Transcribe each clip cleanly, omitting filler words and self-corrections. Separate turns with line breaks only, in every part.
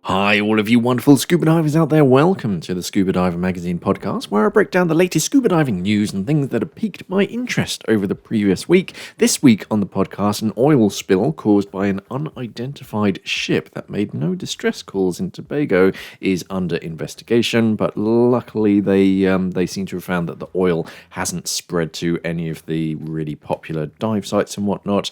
Hi, all of you wonderful scuba divers out there. Welcome to the Scuba Diver Magazine podcast, where I break down the latest scuba diving news and things that have piqued my interest over the previous week. This week on the podcast, an oil spill caused by an unidentified ship that made no distress calls in Tobago is under investigation, but luckily they seem to have found that the oil hasn't spread to any of the really popular dive sites and whatnot.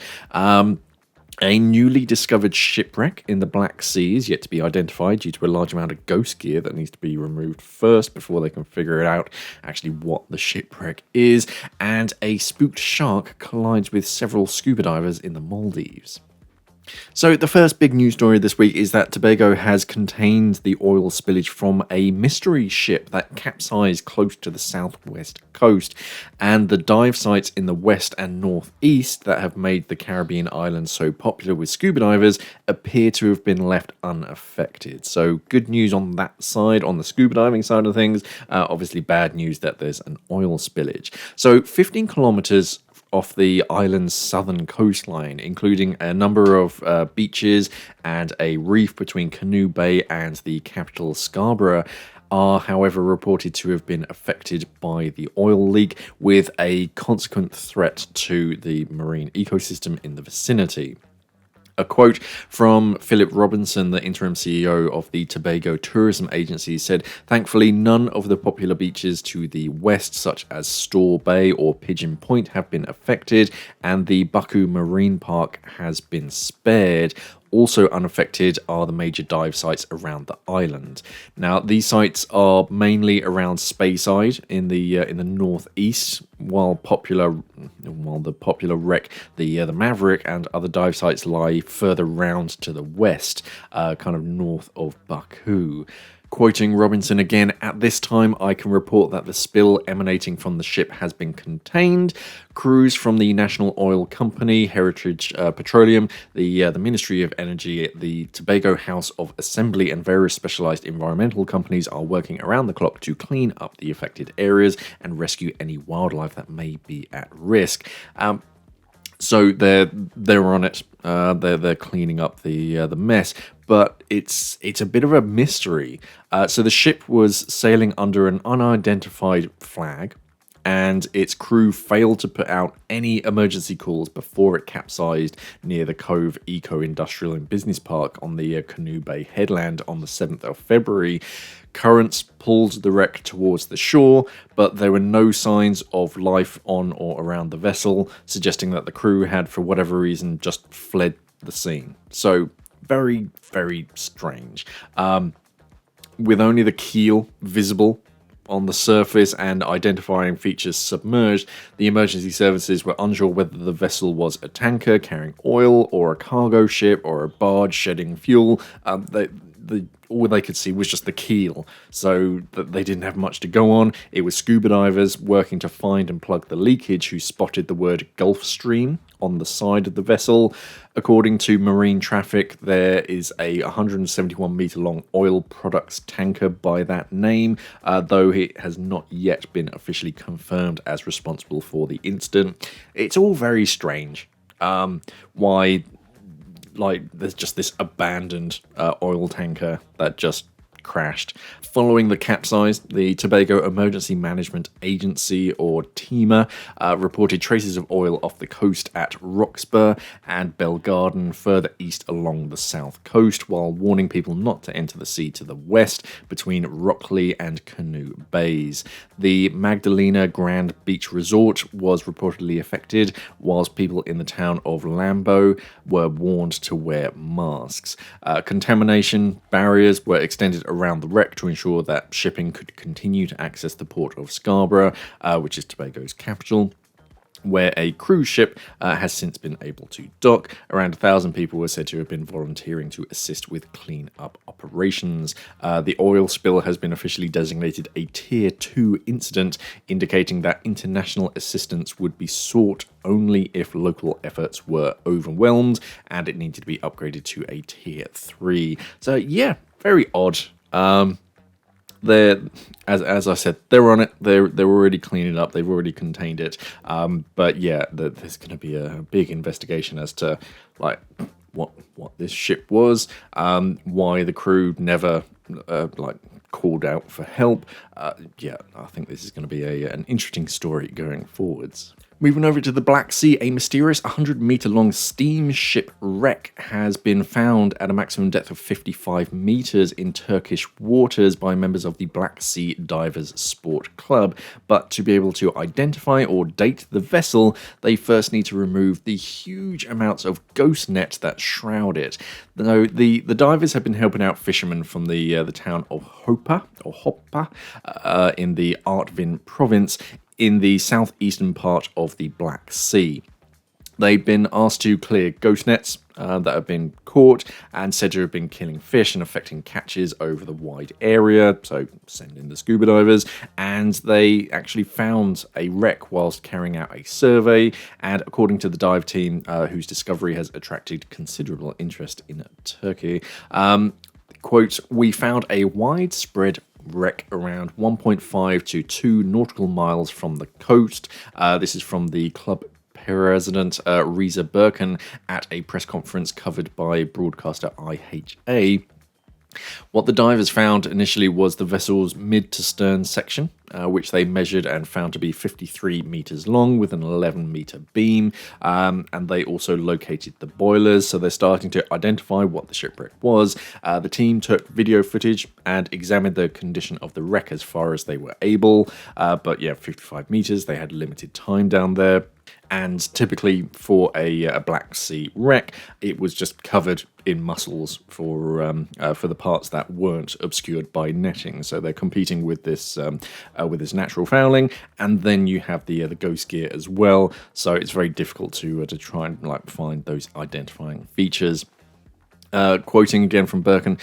A newly discovered shipwreck in the Black Sea is yet to be identified due to a large amount of ghost gear that needs to be removed first before they can figure it out actually what the shipwreck is. And a spooked shark collides with several scuba divers in the Maldives. So the first big news story this week is that Tobago has contained the oil spillage from a mystery ship that capsized close to the southwest coast, and the dive sites in the west and northeast that have made the Caribbean islands so popular with scuba divers appear to have been left unaffected. So good news on that side, on the scuba diving side of things. Obviously bad news that there's an oil spillage. So 15 kilometers off the island's southern coastline, including a number of beaches and a reef between Canoe Bay and the capital Scarborough, are however reported to have been affected by the oil leak, with a consequent threat to the marine ecosystem in the vicinity. A quote from Philip Robinson, the interim CEO of the Tobago Tourism Agency, said, "Thankfully, none of the popular beaches to the west, such as Store Bay or Pigeon Point, have been affected, and the Bucku Marine Park has been spared. Also unaffected are the major dive sites around the island." Now, these sites are mainly around Speyside in the northeast, while the popular wreck, the Maverick, and other dive sites lie further round to the west, kind of north of Bucku. Quoting Robinson again, "At this time, I can report that the spill emanating from the ship has been contained. Crews from the National Oil Company, Heritage Petroleum, the Ministry of Energy, the Tobago House of Assembly, and various specialised environmental companies are working around the clock to clean up the affected areas and rescue any wildlife that may be at risk." So they're on it. They're cleaning up the mess, but it's a bit of a mystery. So the ship was sailing under an unidentified flag, and its crew failed to put out any emergency calls before it capsized near the Cove Eco-Industrial and Business Park on the Canoe Bay headland on the 7th of February. Currents pulled the wreck towards the shore, but there were no signs of life on or around the vessel, suggesting that the crew had, for whatever reason, just fled the scene. So, very, very strange. With only the keel visible on the surface and identifying features submerged, the emergency services were unsure whether the vessel was a tanker carrying oil or a cargo ship or a barge shedding fuel. All they could see was just the keel, so that they didn't have much to go on. It was scuba divers working to find and plug the leakage who spotted the word Gulf Stream on the side of the vessel. According to Marine Traffic, there is a 171 metre long oil products tanker by that name, though it has not yet been officially confirmed as responsible for the incident. It's all very strange. Why, there's just this abandoned oil tanker that just crashed. Following the capsize, the Tobago Emergency Management Agency, or TEMA, reported traces of oil off the coast at Roxburgh and Belgarden further east along the south coast, while warning people not to enter the sea to the west between Rockley and Canoe Bays. The Magdalena Grand Beach Resort was reportedly affected, whilst people in the town of Lambo were warned to wear masks. Contamination barriers were extended around the wreck to ensure that shipping could continue to access the port of Scarborough, which is Tobago's capital, where a cruise ship has since been able to dock. Around 1,000 people were said to have been volunteering to assist with clean-up operations. The oil spill has been officially designated a Tier 2 incident, indicating that international assistance would be sought only if local efforts were overwhelmed, and it needed to be upgraded to a Tier 3. So yeah, very odd. They're, as I said, they're on it. They're already cleaning it up. They've already contained it. But yeah, there's going to be a big investigation as to what this ship was, why the crew never called out for help. I think this is going to be an interesting story going forwards. Moving over to the Black Sea, a mysterious 100-meter-long steamship wreck has been found at a maximum depth of 55 meters in Turkish waters by members of the Black Sea Divers Sport Club. But to be able to identify or date the vessel, they first need to remove the huge amounts of ghost net that shroud it. Now, the divers have been helping out fishermen from the town of Hoppa in the Artvin province in the southeastern part of the Black Sea. They've been asked to clear ghost nets that have been caught and said to have been killing fish and affecting catches over the wide area, so send in the scuba divers, and they actually found a wreck whilst carrying out a survey, and according to the dive team, whose discovery has attracted considerable interest in Turkey, quote, "We found a widespread wreck around 1.5 to 2 nautical miles from the coast." This is from the club president, Reza Birkin, at a press conference covered by broadcaster IHA. What the divers found initially was the vessel's mid to stern section, which they measured and found to be 53 meters long with an 11-meter beam, and they also located the boilers, so they're starting to identify what the shipwreck was. The team took video footage and examined the condition of the wreck as far as they were able, but 55 meters, they had limited time down there. And typically for a Black Sea wreck, it was just covered in mussels for the parts that weren't obscured by netting. So they're competing with this natural fouling, and then you have the ghost gear as well. So it's very difficult to try and find those identifying features. Quoting again from Birkin,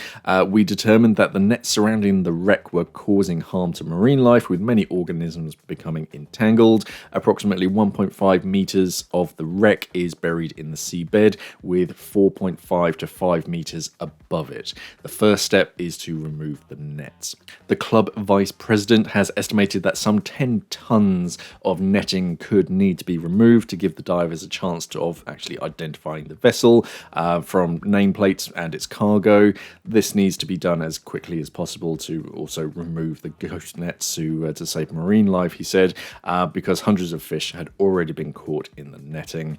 "We determined that the nets surrounding the wreck were causing harm to marine life, with many organisms becoming entangled. Approximately 1.5 meters of the wreck is buried in the seabed, with 4.5 to 5 meters above it. The first step is to remove the nets." The club vice president has estimated that some 10 tons of netting could need to be removed to give the divers a chance of actually identifying the vessel from nameplate and its cargo. This needs to be done as quickly as possible to also remove the ghost nets to save marine life, he said, because hundreds of fish had already been caught in the netting.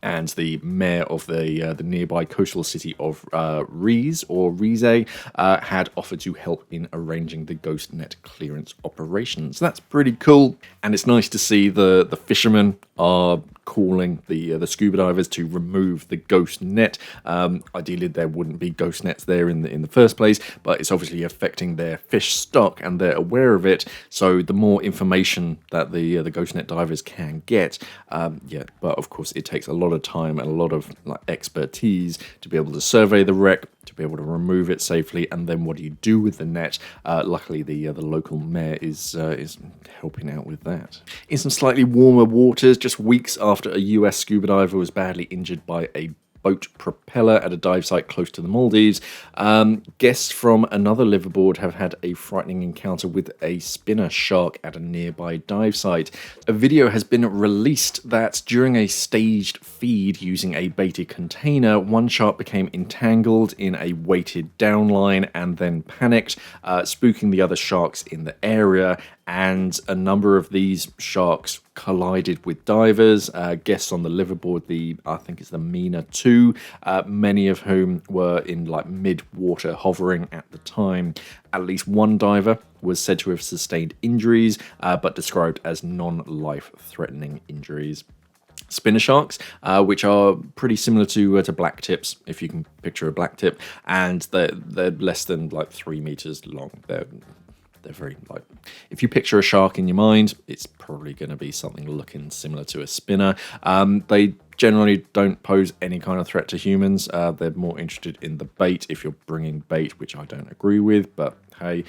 And the mayor of the nearby coastal city of Rize had offered to help in arranging the ghost net clearance operations. That's pretty cool, and it's nice to see the fishermen are calling the scuba divers to remove the ghost net. Ideally, there wouldn't be ghost nets there in the first place, but it's obviously affecting their fish stock, and they're aware of it. So the more information that the ghost net divers can get, but of course it takes a lot of time and a lot of expertise to be able to survey the wreck, to be able to remove it safely, and then what do you do with the net? Luckily, the local mayor is helping out with that. In some slightly warmer waters, just weeks after a US scuba diver was badly injured by a boat propeller at a dive site close to the Maldives, guests from another liveaboard have had a frightening encounter with a spinner shark at a nearby dive site. A video has been released that during a staged feed using a baited container, one shark became entangled in a weighted downline and then panicked, spooking the other sharks in the area, and a number of these sharks collided with divers. Guests on the liveaboard, I think it's the Mina 2, many of whom were in mid-water hovering at the time. At least one diver was said to have sustained injuries, but described as non-life-threatening injuries. Spinner sharks, which are pretty similar to black tips, if you can picture a black tip, and they're less than 3 meters long. They're very if you picture a shark in your mind, it's probably going to be something looking similar to a spinner. They generally don't pose any kind of threat to humans. They're more interested in the bait if you're bringing bait, which I don't agree with, but hey.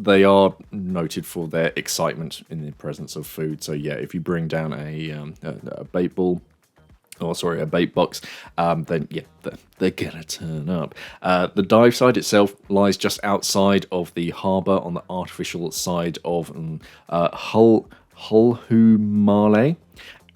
They are noted for their excitement in the presence of food. So yeah, if you bring down a bait ball, a bait box, then yeah, they're gonna turn up. The dive site itself lies just outside of the harbour on the artificial side of Hulhumale,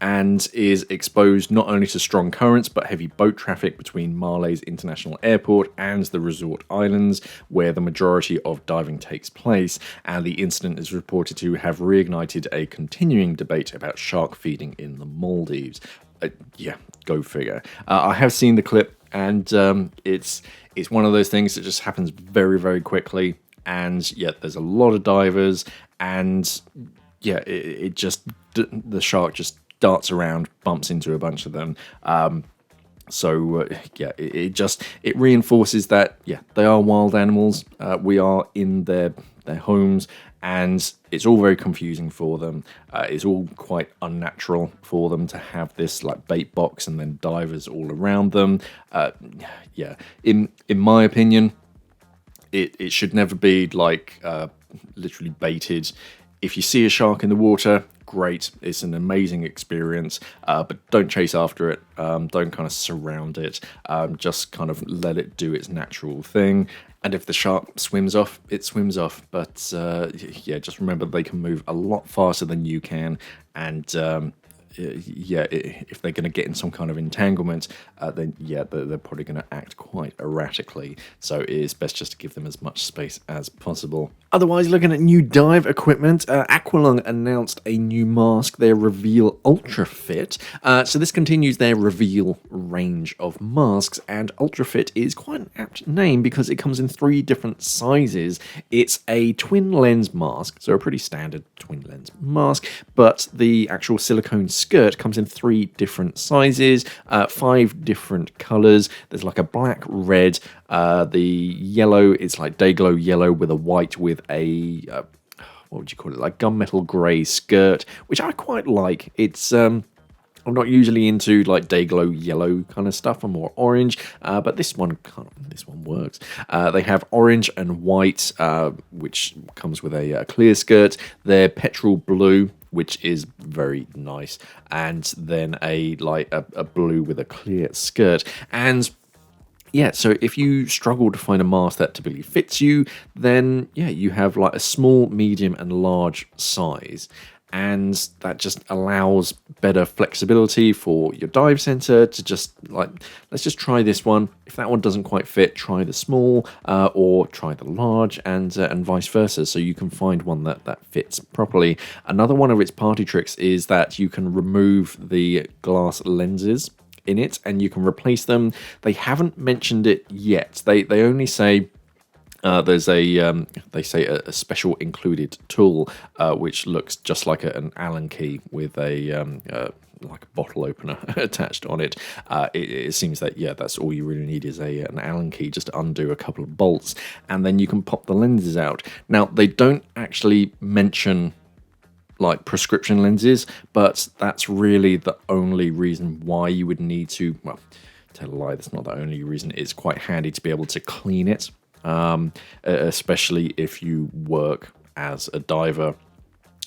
and is exposed not only to strong currents but heavy boat traffic between Maldives International Airport and the resort islands where the majority of diving takes place, and the incident is reported to have reignited a continuing debate about shark feeding in the Maldives. Yeah, go figure. I have seen the clip, and it's one of those things that just happens very, very quickly, and yet there's a lot of divers, and yeah, it just, the shark just darts around, bumps into a bunch of them. Yeah, it reinforces that they are wild animals. We are in their homes, and it's all very confusing for them. It's all quite unnatural for them to have this like bait box and then divers all around them. In my opinion, it should never be like literally baited. If you see a shark in the water, great, it's an amazing experience, but don't chase after it, don't kind of surround it, just kind of let it do its natural thing. And if the shark swims off, it swims off, but just remember they can move a lot faster than you can, and if they're going to get in some kind of entanglement, then they're probably going to act quite erratically. So it is best just to give them as much space as possible. Otherwise, looking at new dive equipment, Aqualung announced a new mask, their Reveal Ultra Fit. So this continues their Reveal range of masks, and Ultra Fit is quite an apt name because it comes in 3 different sizes. It's a twin lens mask, so a pretty standard twin lens mask, but the actual silicone skirt comes in 3 different sizes, 5 different colors. There's like a black, red, the yellow is like day glow yellow with a white with a what would you call it, like gunmetal grey skirt, which I quite like. It's I'm not usually into like day glow yellow kind of stuff. I'm more orange, but this one works. They have orange and white, which comes with a clear skirt. They're petrol blue, which is very nice, and then a blue with a clear skirt. And so if you struggle to find a mask that typically fits you, then you have like a small, medium, and large size. And that just allows better flexibility for your dive center to just like, let's just try this one. If that one doesn't quite fit, try the small or try the large, and vice versa. So you can find one that fits properly. Another one of its party tricks is that you can remove the glass lenses in it and you can replace them. They haven't mentioned it yet. They only say there's a special included tool which looks just like an Allen key with a like a bottle opener attached on it. It seems that that's all you really need is an Allen key just to undo a couple of bolts, and then you can pop the lenses out. Now they don't actually mention like prescription lenses, but that's really the only reason why you would need to, well, tell a lie, that's not the only reason. It's quite handy to be able to clean it, especially if you work as a diver,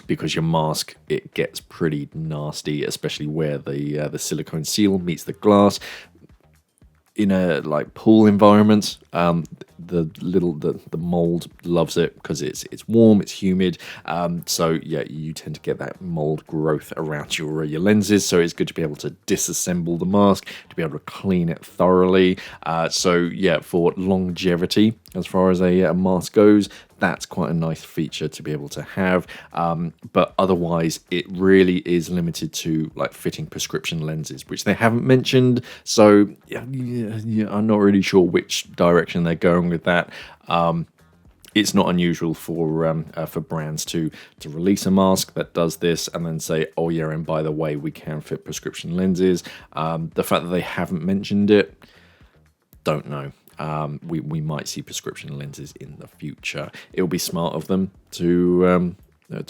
because your mask, it gets pretty nasty, especially where the silicone seal meets the glass. In a like pool environment, the mold loves it because it's warm, it's humid. So you tend to get that mold growth around your lenses. So it's good to be able to disassemble the mask, to be able to clean it thoroughly. For longevity, as far as a mask goes, that's quite a nice feature to be able to have. But otherwise, it really is limited to like fitting prescription lenses, which they haven't mentioned. So I'm not really sure which direction they're going with that. It's not unusual for brands to release a mask that does this and then say, oh yeah, and by the way, we can fit prescription lenses. The fact that they haven't mentioned it, don't know. We might see prescription lenses in the future. It'll be smart of them to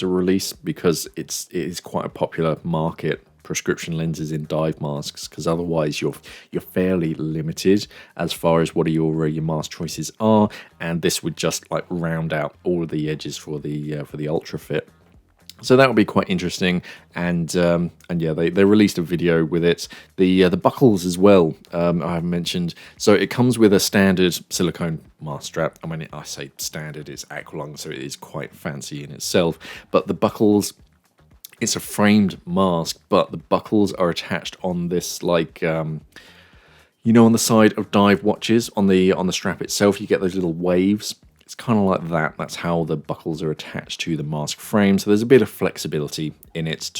release, because it is quite a popular market, prescription lenses in dive masks, because otherwise you're fairly limited as far as what your mask choices are, and this would just like round out all of the edges for the Ultra Fit. So that would be quite interesting, and they released a video with it. The buckles as well, I haven't mentioned. So it comes with a standard silicone mask strap. I mean, I say standard, it's Aqualung, so it is quite fancy in itself. But the buckles, It's a framed mask, but the buckles are attached on this on the side of dive watches on the strap itself. You get those little waves. It's kind of like that. That's how the buckles are attached to the mask frame. So there's a bit of flexibility in it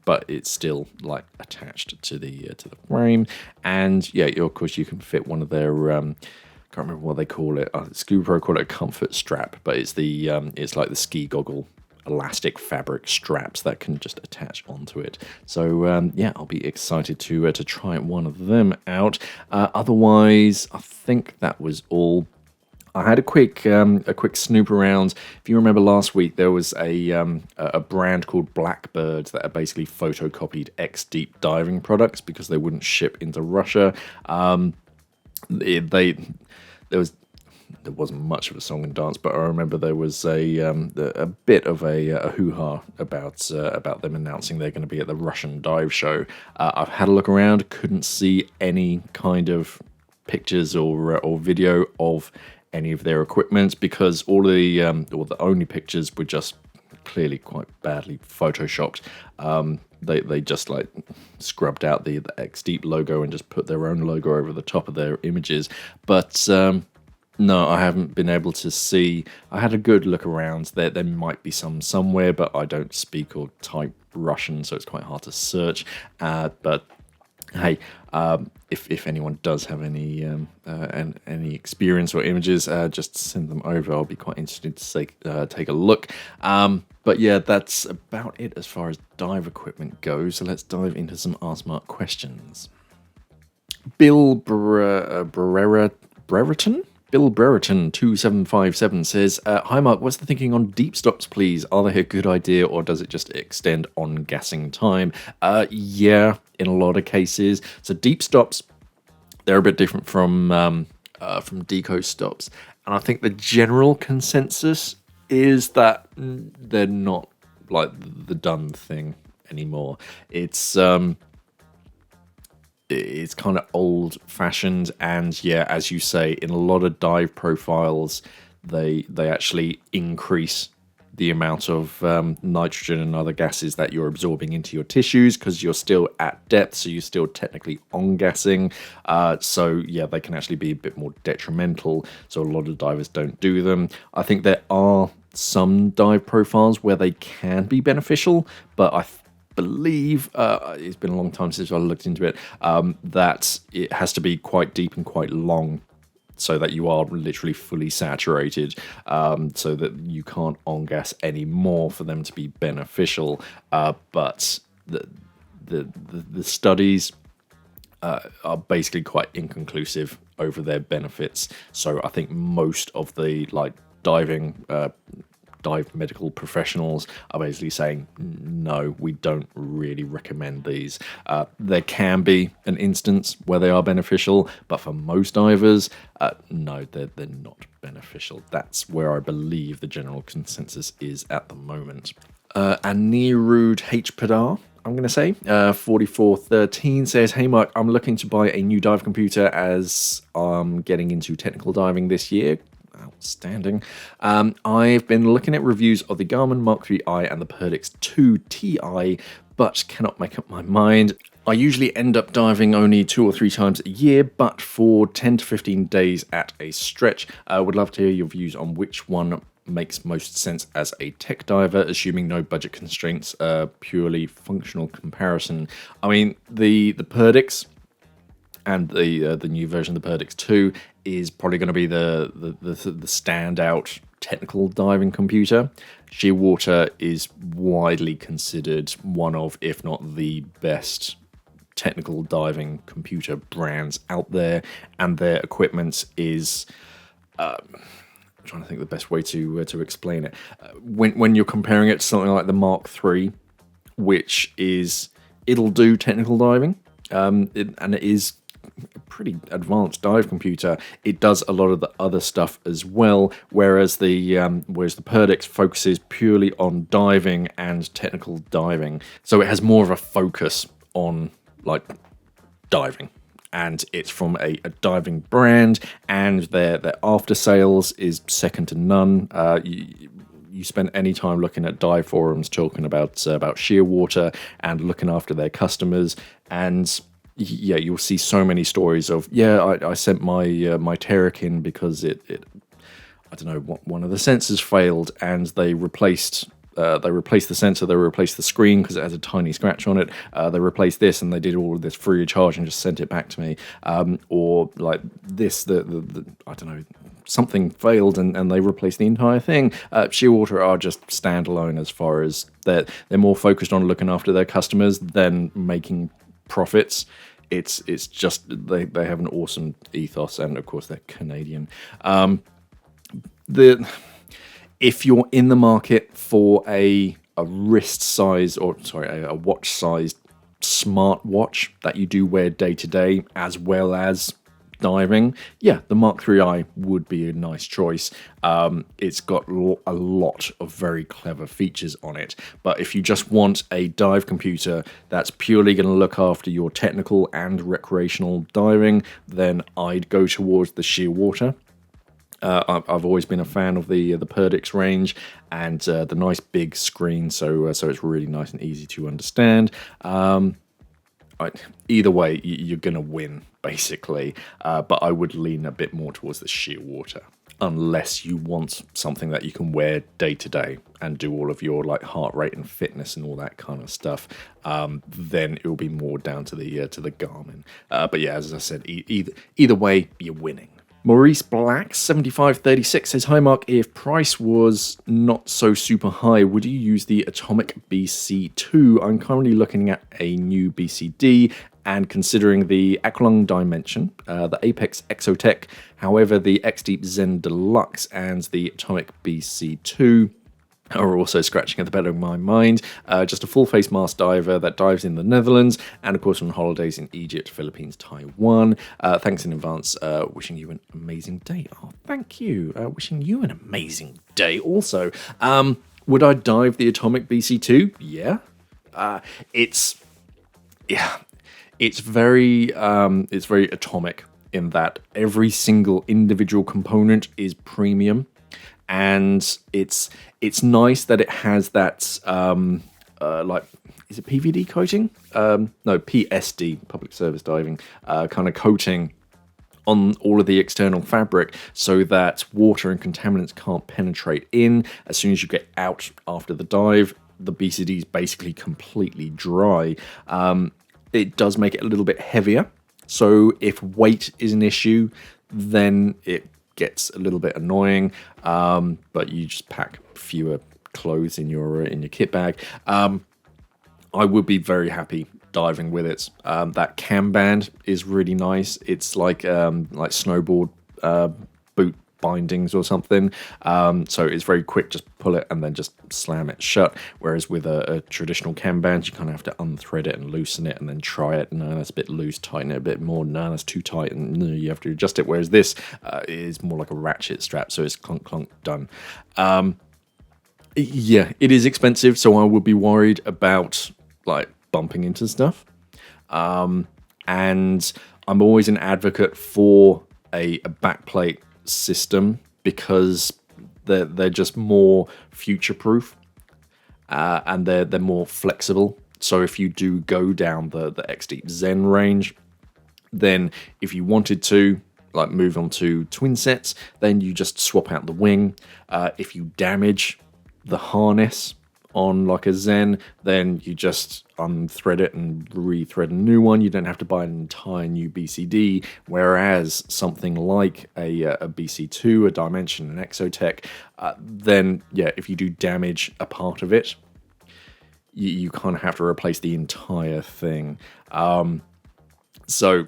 but it's still like attached to the frame. And yeah, of course you can fit one of their can't remember what they call it. Scuba Pro call it a comfort strap, but it's it's like the ski goggle elastic fabric straps that can just attach onto it. So yeah, I'll be excited to try one of them out. Otherwise, I think that was all. I had a quick snoop around. If you remember last week, there was a brand called Blackbirds that had basically photocopied ex-deep diving products because they wouldn't ship into Russia. There wasn't much of a song and dance, but I remember there was a bit of a hoo-ha about them announcing they're going to be at the Russian dive show. I've had a look around, couldn't see any kind of pictures or video of any of their equipment because all the only pictures were just clearly quite badly photoshopped. They just like scrubbed out the X-Deep logo and just put their own logo over the top of their images. But no, I haven't been able to see. I had a good look around. There might be some somewhere, but I don't speak or type Russian, so it's quite hard to search. But hey, if anyone does have any experience or images, just send them over. I'll be quite interested to take a look. But yeah, that's about it as far as dive equipment goes. So let's dive into some Ask Mark questions. Bill Brereton? Bill Brereton 2757 says, "Hi Mark, what's the thinking on deep stops, please? Are they a good idea, or does it just extend on gassing time?" Yeah, in a lot of cases. So deep stops, they're a bit different from deco stops, and I think the general consensus is that they're not like the done thing anymore. It's kind of old-fashioned, and yeah, as you say, in a lot of dive profiles, they actually increase the amount of nitrogen and other gases that you're absorbing into your tissues because you're still at depth, so you're still technically on-gassing. So yeah, they can actually be a bit more detrimental, so a lot of divers don't do them. I think there are some dive profiles where they can be beneficial, but I believe it's been a long time since I looked into it, that it has to be quite deep and quite long so that you are literally fully saturated, so that you can't on-gas anymore for them to be beneficial. But the studies are basically quite inconclusive over their benefits. So I think most of the dive medical professionals are basically saying, no, we don't really recommend these. There can be an instance where they are beneficial, but for most divers, no, they're not beneficial. That's where I believe the general consensus is at the moment. Anirudh H. Padar, I'm going to say, 4413 says, "Hey Mark, I'm looking to buy a new dive computer as I'm getting into technical diving this year." Outstanding. I've been looking at reviews of the Garmin Mark 3i and the Perdix 2 Ti, but cannot make up my mind. I usually end up diving only 2 or 3 times a year, but for 10 to 15 days at a stretch. Would love to hear your views on which one makes most sense as a tech diver, assuming no budget constraints, purely functional comparison. I mean, the Perdix and the new version of the Perdix 2 is probably going to be the standout technical diving computer. Shearwater is widely considered one of, if not the best technical diving computer brands out there, and their equipment is I'm trying to think the best way to explain it. When you're comparing it to something like the Mark III, which it'll do technical diving, and it is a pretty advanced dive computer. It does a lot of the other stuff as well, whereas the Perdix focuses purely on diving and technical diving. So it has more of a focus on like diving, and it's from a diving brand, and their after sales is second to none. you spend any time looking at dive forums talking about Shearwater and looking after their customers, and yeah, you'll see so many stories of I sent my my Terrakin because it I don't know, one of the sensors failed, and they replaced the sensor, they replaced the screen because it has a tiny scratch on it. They replaced this, and they did all of this free of charge and just sent it back to me. Or like this, the I don't know, something failed, and they replaced the entire thing. Shearwater are just standalone as far as they're more focused on looking after their customers than making profits. It's just they have an awesome ethos, and of course they're Canadian. If you're in the market for a wrist size, or sorry, a watch sized smart watch that you do wear day to day as well as diving, yeah, the Mark IIIi would be a nice choice. It's got a lot of very clever features on it, but if you just want a dive computer that's purely going to look after your technical and recreational diving, then I'd go towards the Shearwater. I've always been a fan of the Perdix range and the nice big screen, so it's really nice and easy to understand. Either way, you're going to win, basically, but I would lean a bit more towards the Shearwater, unless you want something that you can wear day to day and do all of your like heart rate and fitness and all that kind of stuff. Then it will be more down to the Garmin. But yeah, as I said, either way, you're winning. Maurice Black 7536 says, "Hi Mark, if price was not so super high, would you use the Atomic BC2? I'm currently looking at a new BCD and considering the Aqualung Dimension, the Apex Exotech. However, the X-Deep Zen Deluxe and the Atomic BC2 are also scratching at the back of my mind. Just a full face mask diver that dives in the Netherlands and of course on holidays in Egypt, Philippines, Taiwan. Thanks in advance. Wishing you an amazing day." Oh, thank you. Wishing you an amazing day also. Would I dive the Atomic BC2? Yeah. It's very atomic in that every single individual component is premium. And it's nice that it has that like, is it PVD coating? No, PSD, public service diving, kind of coating on all of the external fabric so that water and contaminants can't penetrate in. As soon as you get out after the dive, the BCD is basically completely dry. It does make it a little bit heavier. So if weight is an issue, then it gets a little bit annoying, but you just pack fewer clothes in your kit bag. I would be very happy diving with it. That cam band is really nice. It's like snowboard boot bindings or something. So it's very quick. Just pull it and then just slam it shut. Whereas with a traditional cam band, you kind of have to unthread it and loosen it and then try it. No, that's a bit loose. Tighten it a bit more. No, that's too tight. And no, you have to adjust it. Whereas this is more like a ratchet strap. So it's clunk, clunk, done. Yeah, it is expensive. So I would be worried about like bumping into stuff. And I'm always an advocate for a backplate system because they're just more future-proof and they're more flexible. So if you do go down the X-Deep Zen range, then if you wanted to like move on to twin sets, then you just swap out the wing. If you damage the harness on like a Zen, then you just unthread it and rethread a new one. You don't have to buy an entire new BCD, whereas something like a BC2, a Dimension, an Exotech, then yeah, if you do damage a part of it, you kind of have to replace the entire thing. So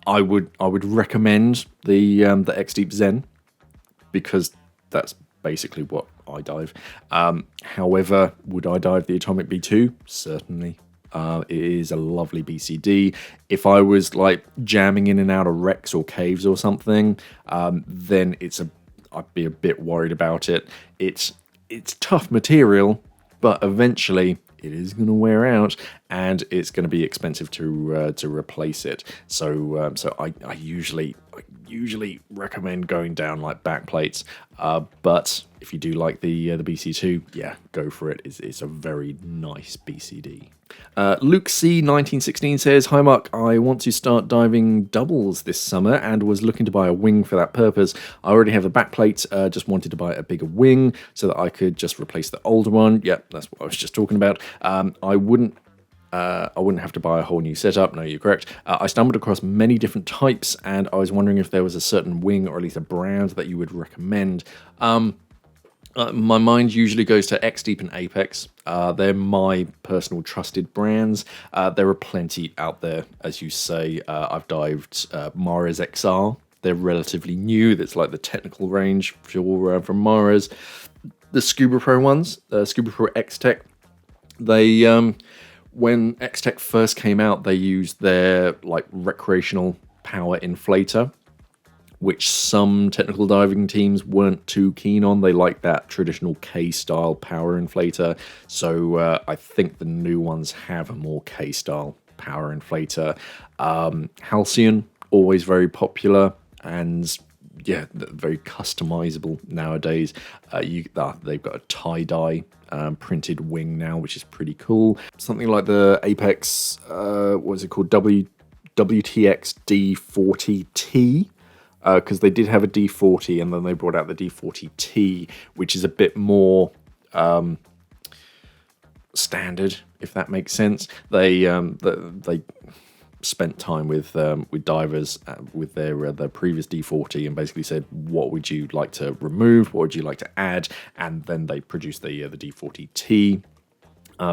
I would recommend the X-Deep Zen because that's basically what I dive. However, would I dive the Atomic B2? Certainly. It is a lovely BCD. If I was like jamming in and out of wrecks or caves or something, then I'd be a bit worried about it. It's tough material, but eventually it is going to wear out. and it's going to be expensive to replace it. So I usually recommend going down like back plates. But if you do like the BC2, yeah, go for it. It's a very nice BCD. Luke C 1916 says, "Hi Mark, I want to start diving doubles this summer and was looking to buy a wing for that purpose. I already have a backplate, just wanted to buy a bigger wing so that I could just replace the older one." Yep, that's what I was just talking about. I wouldn't have to buy a whole new setup. No, you're correct. I stumbled across many different types, and I was wondering if there was a certain wing or at least a brand that you would recommend. My mind usually goes to X-Deep and Apex. They're my personal trusted brands. There are plenty out there, as you say. I've dived Mara's XR. They're relatively new. That's like the technical range from Mara's. The Scuba Pro ones, Scuba Pro X-Tech, they when X-Tech first came out, they used their like recreational power inflator, which some technical diving teams weren't too keen on. They like that traditional K-style power inflator. So I think the new ones have a more K-style power inflator. Halcyon, always very popular, and yeah, very customizable nowadays. They've got a tie-dye printed wing now, which is pretty cool. Something like the Apex, what is it called? WTX D40T. Because they did have a D40 and then they brought out the D40T, which is a bit more standard, if that makes sense. They spent time with divers with their previous D40 and basically said, what would you like to remove, what would you like to add, and then they produced the D40T.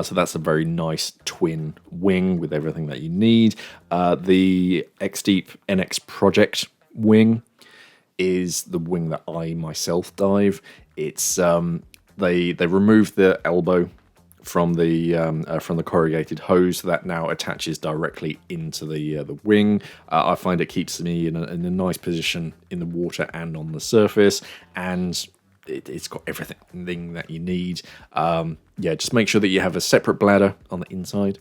So that's a very nice twin wing with everything that you need. The X-Deep NX Project wing is the wing that I myself dive. It's they removed the elbow from the corrugated hose, so that now attaches directly into the wing. I find it keeps me in a nice position in the water and on the surface, and it's got everything that you need. Just make sure that you have a separate bladder on the inside.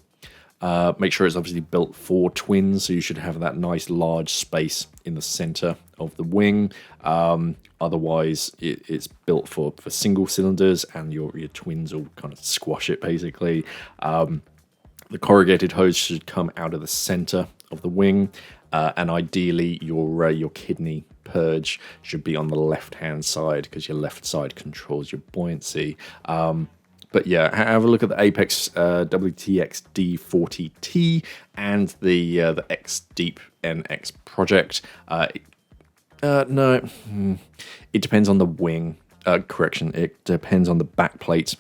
Make sure it's obviously built for twins, so you should have that nice large space in the center of the wing. Otherwise, it's built for single cylinders, and your twins will kind of squash it, basically. The corrugated hose should come out of the center of the wing, and ideally your kidney purge should be on the left-hand side, because your left side controls your buoyancy. But yeah, have a look at the Apex WTX D40T and the X-Deep NX Project. No, it depends on the wing. It depends on the backplate.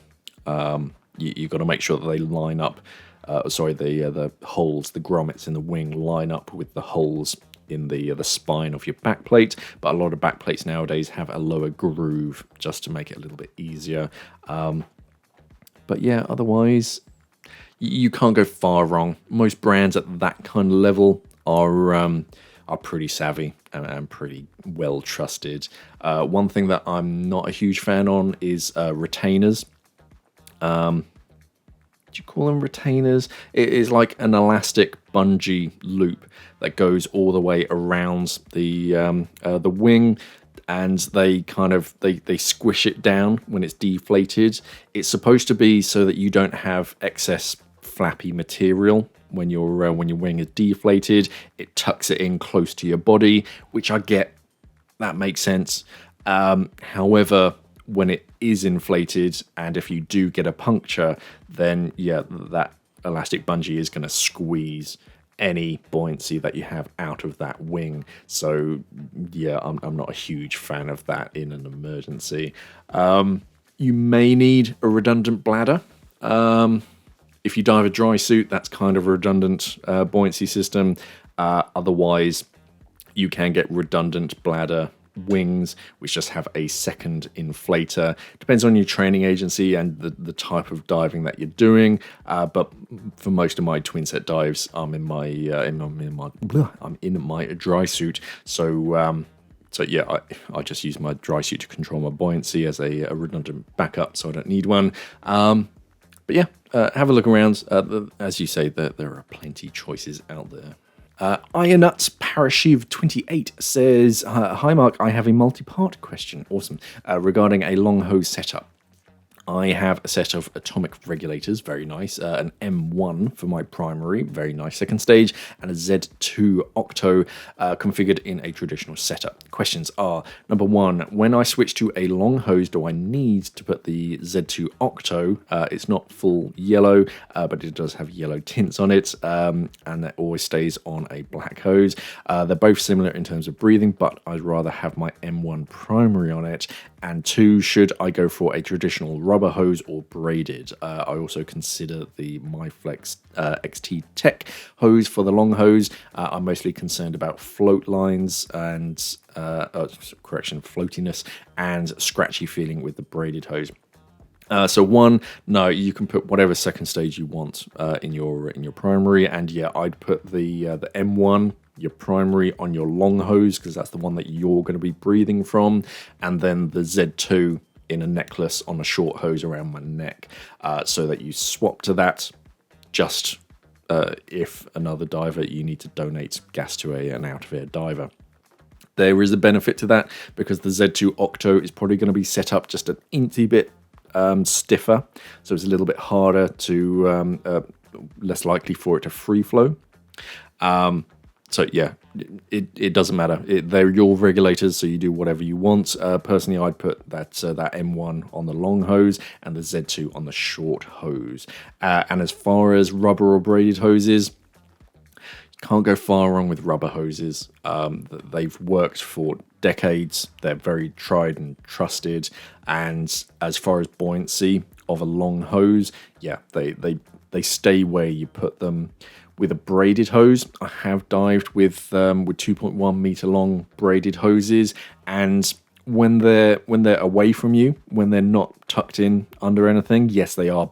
You've got to make sure that they line up. The holes, the grommets in the wing line up with the holes in the spine of your backplate. But a lot of backplates nowadays have a lower groove just to make it a little bit easier. But yeah, otherwise, you can't go far wrong. Most brands at that kind of level are pretty savvy and pretty well trusted. One thing that I'm not a huge fan on is retainers. Do you call them retainers? It is like an elastic bungee loop that goes all the way around the wing. And they they squish it down when it's deflated. It's supposed to be so that you don't have excess flappy material when your wing is deflated. It tucks it in close to your body, which I get. That makes sense. However, when it is inflated, and if you do get a puncture, then yeah, that elastic bungee is going to squeeze any buoyancy that you have out of that wing. So yeah, I'm not a huge fan of that in an emergency. You may need a redundant bladder. If you dive a dry suit, that's kind of a redundant buoyancy system. Otherwise, you can get redundant bladder wings, which just have a second inflator. Depends on your training agency and the type of diving that you're doing. But for most of my twin set dives, I'm in my dry suit. So yeah, I just use my dry suit to control my buoyancy as a redundant backup, so I don't need one. But yeah, have a look around. As you say, there are plenty choices out there. Ironuts Parashiv 28 says, "Hi Mark, I have a multi-part question. Awesome. Regarding a long hose setup. I have a set of atomic regulators, very nice, an M1 for my primary, very nice second stage, and a Z2 octo configured in a traditional setup. Questions are, number one, when I switch to a long hose, do I need to put the Z2 octo? It's not full yellow, but it does have yellow tints on it, and it always stays on a black hose. They're both similar in terms of breathing, but I'd rather have my M1 primary on it. And two, should I go for a traditional rubber hose or braided? I also consider the MyFlex XT Tech hose for the long hose. I'm mostly concerned about float lines and, floatiness and scratchy feeling with the braided hose. So one, no, you can put whatever second stage you want in your primary, and yeah, I'd put the M1, your primary, on your long hose because that's the one that you're going to be breathing from, and then the Z2 in a necklace on a short hose around my neck, so that you swap to that. Just if another diver, you need to donate gas to an out-of-air diver. There is a benefit to that because the Z2 Octo is probably going to be set up just an incy bit stiffer, so it's a little bit harder to less likely for it to free flow. So yeah, it doesn't matter. They're your regulators, so you do whatever you want. Personally, I'd put that M1 on the long hose and the Z2 on the short hose. And as far as rubber or braided hoses, can't go far wrong with rubber hoses. They've worked for decades. They're very tried and trusted. And as far as buoyancy of a long hose, yeah, they stay where you put them. With a braided hose, I have dived with 2.1 meter long braided hoses, and when they're away from you, when they're not tucked in under anything, yes, they are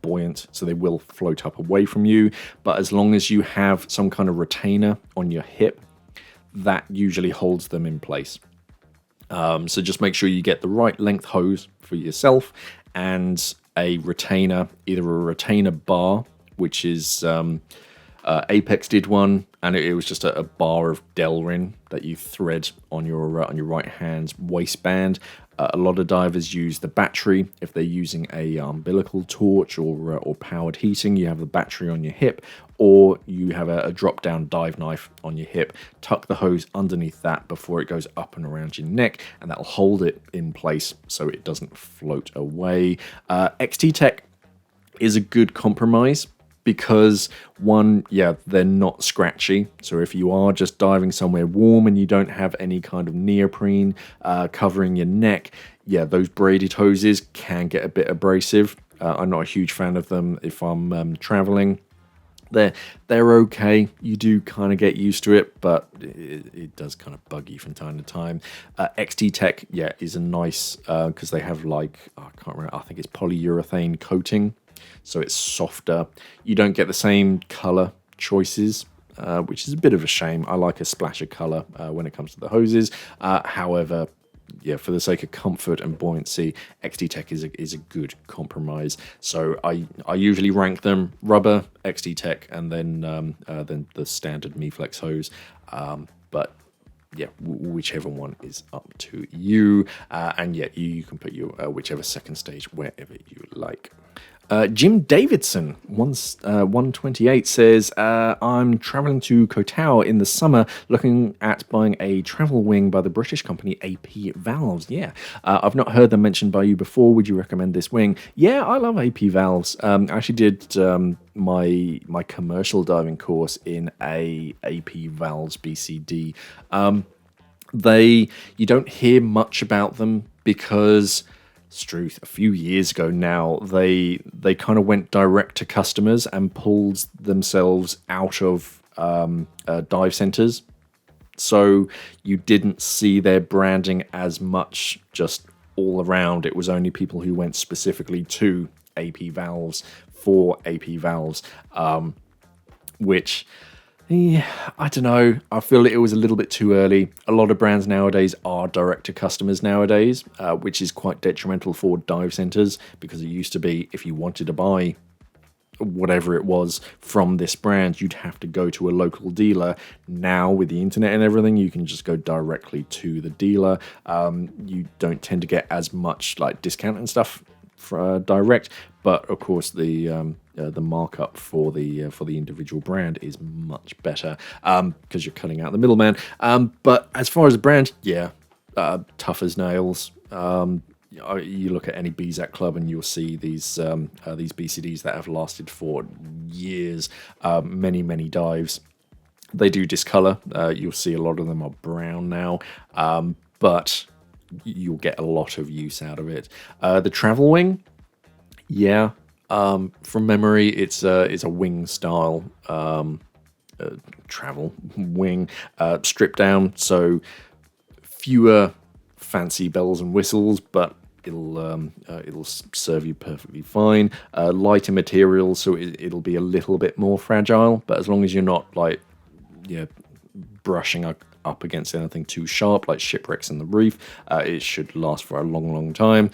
buoyant, so they will float up away from you. But as long as you have some kind of retainer on your hip, that usually holds them in place. So just make sure you get the right length hose for yourself and a retainer, either a retainer bar, which is Apex did one, and it was just a bar of Delrin that you thread on your right hand's waistband. A lot of divers use the battery. If they're using a umbilical torch or powered heating, you have the battery on your hip, or you have a drop-down dive knife on your hip. Tuck the hose underneath that before it goes up and around your neck, and that'll hold it in place so it doesn't float away. XT Tech is a good compromise, because one, yeah, they're not scratchy. So if you are just diving somewhere warm and you don't have any kind of neoprene covering your neck, yeah, those braided hoses can get a bit abrasive. I'm not a huge fan of them if I'm traveling. They're okay. You do kind of get used to it, but it does kind of bug you from time to time. XT Tech, yeah, is a nice, because they have I can't remember, I think it's polyurethane coating. So it's softer. You don't get the same color choices, which is a bit of a shame. I like a splash of color when it comes to the hoses. However, yeah, for the sake of comfort and buoyancy, XT Tech is a good compromise. So I usually rank them rubber, XT Tech, and then the standard MeFlex hose. But yeah, whichever one is up to you. And yeah, you can put your whichever second stage wherever you like. Jim Davidson, 128, says, I'm traveling to Koh Tao in the summer looking at buying a travel wing by the British company AP Valves. Yeah, I've not heard them mentioned by you before. Would you recommend this wing? Yeah, I love AP Valves. I actually did my commercial diving course in a AP Valves BCD. You don't hear much about them because... Struth, a few years ago now, they kind of went direct to customers and pulled themselves out of dive centers. So you didn't see their branding as much just all around. It was only people who went specifically to AP Valves for AP Valves, which Yeah, I don't know. I feel it was a little bit too early. A lot of brands nowadays are direct to customers nowadays, which is quite detrimental for dive centers because it used to be if you wanted to buy whatever it was from this brand, you'd have to go to a local dealer. Now, with the internet and everything, you can just go directly to the dealer. You don't tend to get as much like discount and stuff for, direct, but of course the markup for the individual brand is much better because you're cutting out the middleman. But as far as the brand, yeah, tough as nails. You look at any BZAC club and you'll see these BCDs that have lasted for years, many dives. They do discolor. You'll see a lot of them are brown now, but you'll get a lot of use out of it. The travel wing, yeah, from memory, it's a wing style travel wing, stripped down, so fewer fancy bells and whistles, but it'll serve you perfectly fine. Lighter material, so it'll be a little bit more fragile, but as long as you're not like brushing up against anything too sharp like shipwrecks in the reef, it should last for a long time.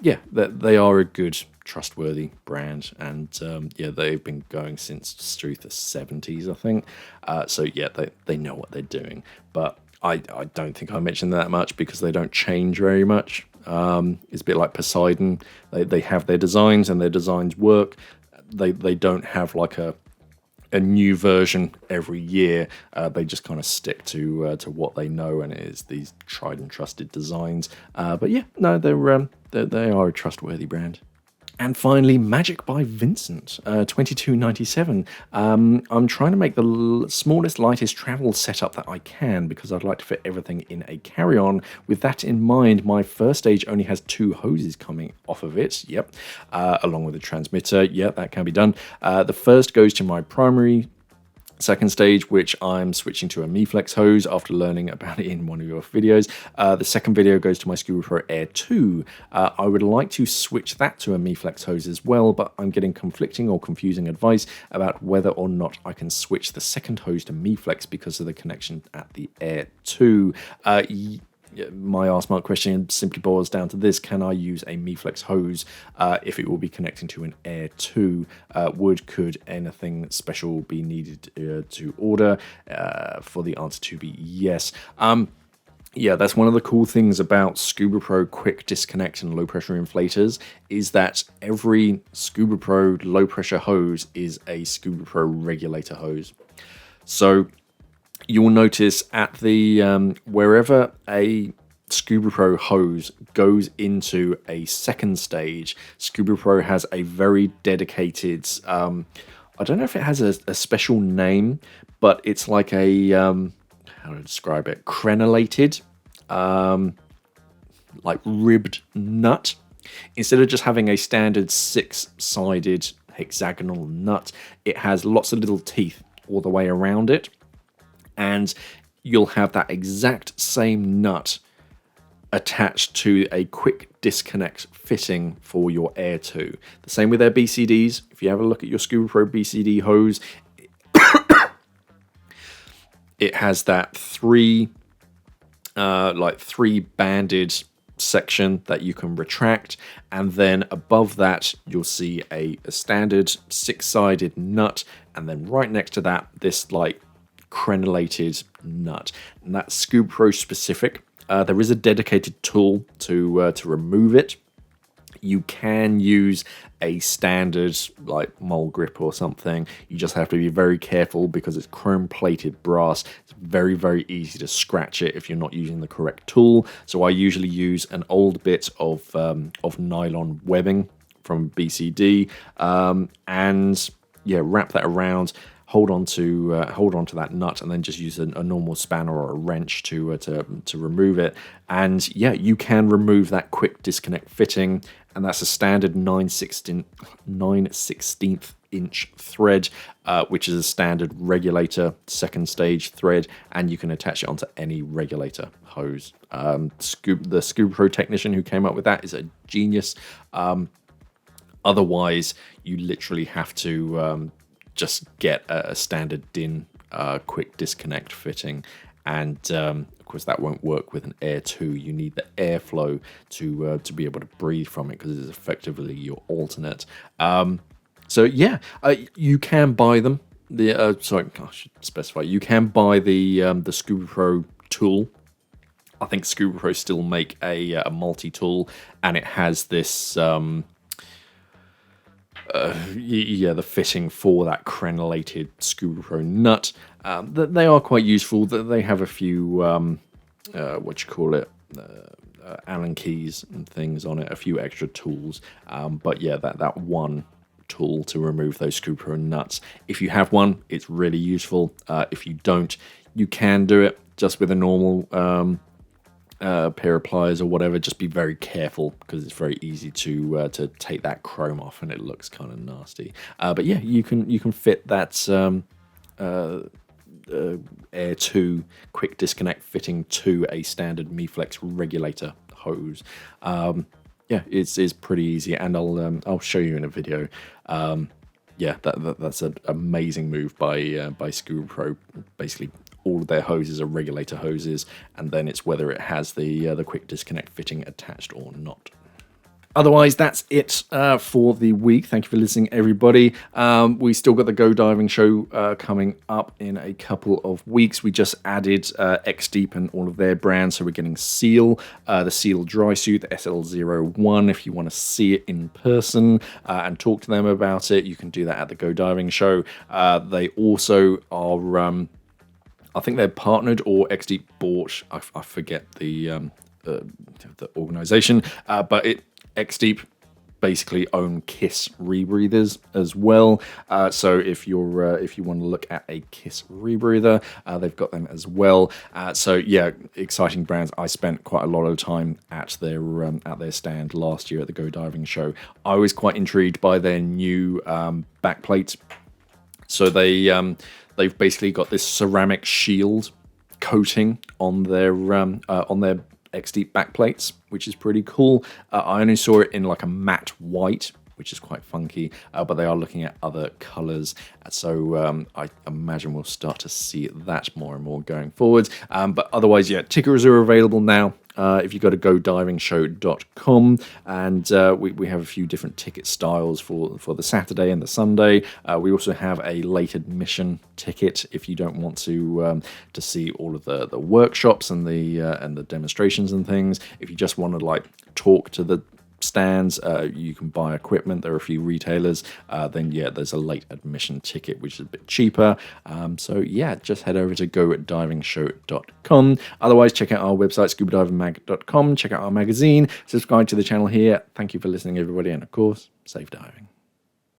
They are a good, trustworthy brand, and they've been going since through the 70s, I think. They know what they're doing, but I don't think I mentioned that much because they don't change very much. It's a bit like Poseidon. They have their designs and their designs work. They don't have like a new version every year. They just kind of stick to what they know, and it is these tried and trusted designs. They are a trustworthy brand. And finally, Magic by Vincent, $22.97. I'm trying to make the smallest, lightest travel setup that I can because I'd like to fit everything in a carry-on. With that in mind, my first stage only has 2 hoses coming off of it. Yep, along with a transmitter. Yeah, that can be done. The first goes to my primary second stage, which I'm switching to a MiFlex hose after learning about it in one of your videos. The second video goes to my Scuba Pro Air 2. I would like to switch that to a MiFlex hose as well, but I'm getting conflicting or confusing advice about whether or not I can switch the second hose to MiFlex because of the connection at the Air 2. My Ask Mark question simply boils down to this: can I use a MiFlex hose if it will be connecting to an Air 2? Could anything special be needed to order? For the answer to be yes. That's one of the cool things about Scuba Pro quick disconnect and low pressure inflators is that every Scuba Pro low pressure hose is a Scuba Pro regulator hose. So you'll notice at the wherever a Scuba Pro hose goes into a second stage, Scuba Pro has a very dedicated, I don't know if it has a special name, but it's like a, how to describe it, crenellated, like ribbed nut. Instead of just having a standard 6-sided hexagonal nut, it has lots of little teeth all the way around it. And you'll have that exact same nut attached to a quick disconnect fitting for your Air 2. The same with their BCDs. If you have a look at your Scuba Pro BCD hose, it has that three banded section that you can retract, and then above that you'll see a standard 6-sided nut, and then right next to that this like crenellated nut, and that's Scuba Pro specific. There is a dedicated tool to remove it. You can use a standard like mole grip or something. You just have to be very careful because it's chrome plated brass. It's very easy to scratch it if you're not using the correct tool. So I usually use an old bit of nylon webbing from BCD and wrap that around. Hold on to that nut, and then just use a normal spanner or a wrench to remove it. And you can remove that quick disconnect fitting, and that's a standard 9/16 inch thread, which is a standard regulator second stage thread, and you can attach it onto any regulator hose. The Scuba Pro technician who came up with that is a genius. Otherwise, you literally have to just get a standard DIN quick disconnect fitting. And of course, that won't work with an Air 2. You need the airflow to be able to breathe from it, because it's effectively your alternate. So yeah, you can buy them. Sorry, I should specify. You can buy the Scuba Pro tool. I think Scuba Pro still make a multi-tool, and it has this the fitting for that crenellated Scuba Pro nut. They are quite useful. They have a few Allen keys and things on it, a few extra tools. But yeah, that one tool to remove those Scuba Pro nuts. If you have one, it's really useful. If you don't, you can do it just with a normal pair of pliers or whatever. Just be very careful, because it's very easy to take that chrome off, and it looks kind of nasty. But yeah, you can fit that Air 2 quick disconnect fitting to a standard MiFlex regulator hose. Yeah, it's pretty easy, and I'll show you in a video. Yeah, that's an amazing move by Scuba Pro. Basically, all of their hoses are regulator hoses, and then it's whether it has the quick disconnect fitting attached or not. Otherwise, that's it for the week. Thank you for listening, everybody. We still got the Go Diving show coming up in a couple of weeks. We just added X-Deep and all of their brands. So we're getting Seal, the Seal dry suit, the SL01. If you want to see it in person and talk to them about it, you can do that at the Go Diving show. They also are, I think they're partnered, or X-Deep bought, I forget the organization, but X-Deep basically own Kiss rebreathers as well. So if you want to look at a Kiss rebreather, they've got them as well. So yeah, exciting brands. I spent quite a lot of time at their stand last year at the Go Diving show. I was quite intrigued by their new backplate. So they've basically got this ceramic shield coating on their X-Deep backplates, which is pretty cool. I only saw it in like a matte white, which is quite funky, but they are looking at other colors. So I imagine we'll start to see that more and more going forwards. But otherwise, yeah, tickets are available now. If you go to godivingshow.com, and we have a few different ticket styles for the Saturday and the Sunday. We also have a late admission ticket if you don't want to see all of the workshops and the demonstrations and things. If you just want to like talk to the stands, you can buy equipment. There are a few retailers. Then yeah, there's a late admission ticket, which is a bit cheaper. So yeah, just head over to godivingshow.com. Otherwise, check out our website, scubadivingmag.com. Check out our magazine. Subscribe to the channel here. Thank you for listening, everybody, and of course, safe diving.